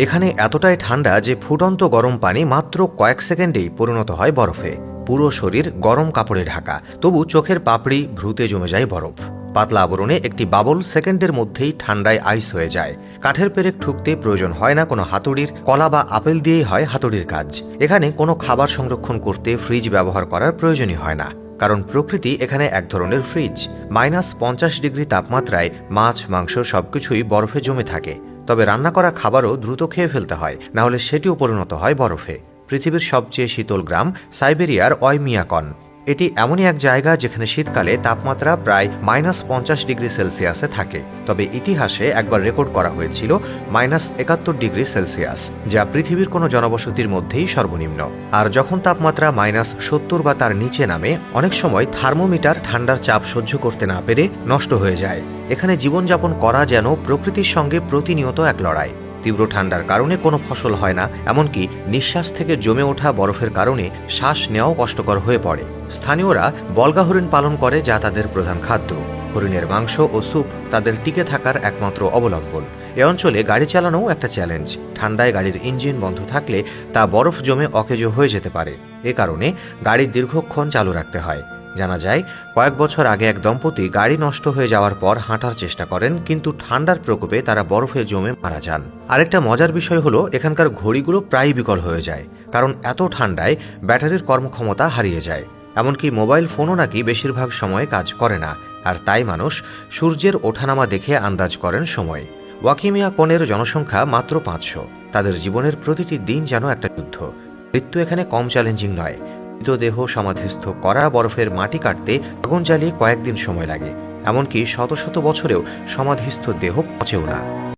এখানে এতটাই ঠান্ডা যে ফুটন্ত গরম পানি মাত্র কয়েক সেকেন্ডেই পরিণত হয় বরফে। পুরো শরীর গরম কাপড়ে ঢাকা, তবু চোখের পাপড়ি ভ্রুতে জমে যায় বরফ। পাতলা আবরণে একটি বাবল সেকেন্ডের মধ্যেই ঠান্ডায় আইস হয়ে যায়। কাঠের পেরেক ঠুকতে প্রয়োজন হয় না কোনো হাতুড়ির, কলা বা আপেল দিয়েই হয় হাতুড়ির কাজ। এখানে কোনো খাবার সংরক্ষণ করতে ফ্রিজ ব্যবহার করার প্রয়োজনই হয় না, কারণ প্রকৃতি এখানে এক ধরনের ফ্রিজ। -50 ডিগ্রি তাপমাত্রায় মাছ, মাংস সবকিছুই বরফে জমে থাকে। তবে রান্না করা খাবারও দ্রুত খেয়ে ফেলতে হয়, না হলে সেটিও পরিণত হয় বরফে। পৃথিবীর সবচেয়ে শীতল গ্রাম সাইবেরিয়ার ওয়াইমিয়াকন। এটি এমনই এক জায়গা যেখানে শীতকালে তাপমাত্রা প্রায় -50 ডিগ্রি সেলসিয়াসে থাকে। তবে ইতিহাসে একবার রেকর্ড করা হয়েছিল -71 ডিগ্রি সেলসিয়াস, যা পৃথিবীর কোনো জনবসতির মধ্যেই সর্বনিম্ন। আর যখন তাপমাত্রা -70 বা তার নিচে নামে, অনেক সময় থার্মোমিটার ঠান্ডার চাপ সহ্য করতে না পেরে নষ্ট হয়ে যায়। এখানে জীবনযাপন করা যেন প্রকৃতির সঙ্গে প্রতিনিয়ত এক লড়াই। তীব্র ঠান্ডার কারণে কোনো ফসল হয় না, এমনকি নিঃশ্বাস থেকে জমে ওঠা বরফের কারণে শ্বাস নেওয়াও কষ্টকর হয়ে পড়ে। স্থানীয়রা বল্গা হরিণ পালন করে, যা তাদের প্রধান খাদ্য। হরিণের মাংস ও স্যুপ তাদের টিকে থাকার একমাত্র অবলম্বন। এ অঞ্চলে গাড়ি চালানোও একটা চ্যালেঞ্জ। ঠান্ডায় গাড়ির ইঞ্জিন বন্ধ থাকলে তা বরফ জমে অকেজো হয়ে যেতে পারে। এ কারণে গাড়ি দীর্ঘক্ষণ চালু রাখতে হয়। জানা যায়, কয়েক বছর আগে এক দম্পতি গাড়ি নষ্ট হয়ে যাওয়ার পর হাঁটার চেষ্টা করেন, কিন্তু ঠান্ডার প্রকোপে তারা বরফে জমে মারা যান। আরেকটা মজার বিষয় হলো, এখানকার ঘড়িগুলো প্রায়ই বিকল হয়ে যায়, কারণ এত ঠান্ডায় ব্যাটারির কর্মক্ষমতা হারিয়ে যায়। এমনকি মোবাইল ফোনও নাকি বেশিরভাগ সময় কাজ করে না। আর তাই মানুষ সূর্যের ওঠানামা দেখে আন্দাজ করেন সময়। ওয়াকিমিয়াকনের জনসংখ্যা মাত্র 500। তাদের জীবনের প্রতিটি দিন যেন একটা যুদ্ধ। মৃত্যু এখানে কম চ্যালেঞ্জিং নয়। মৃতদেহ সমাধিস্থ করা, বরফের মাটি কাটতে আগুন জ্বালিয়ে কয়েকদিন সময় লাগে। এমনকি শত শত বছরেও সমাধিস্থ দেহ পচেও না।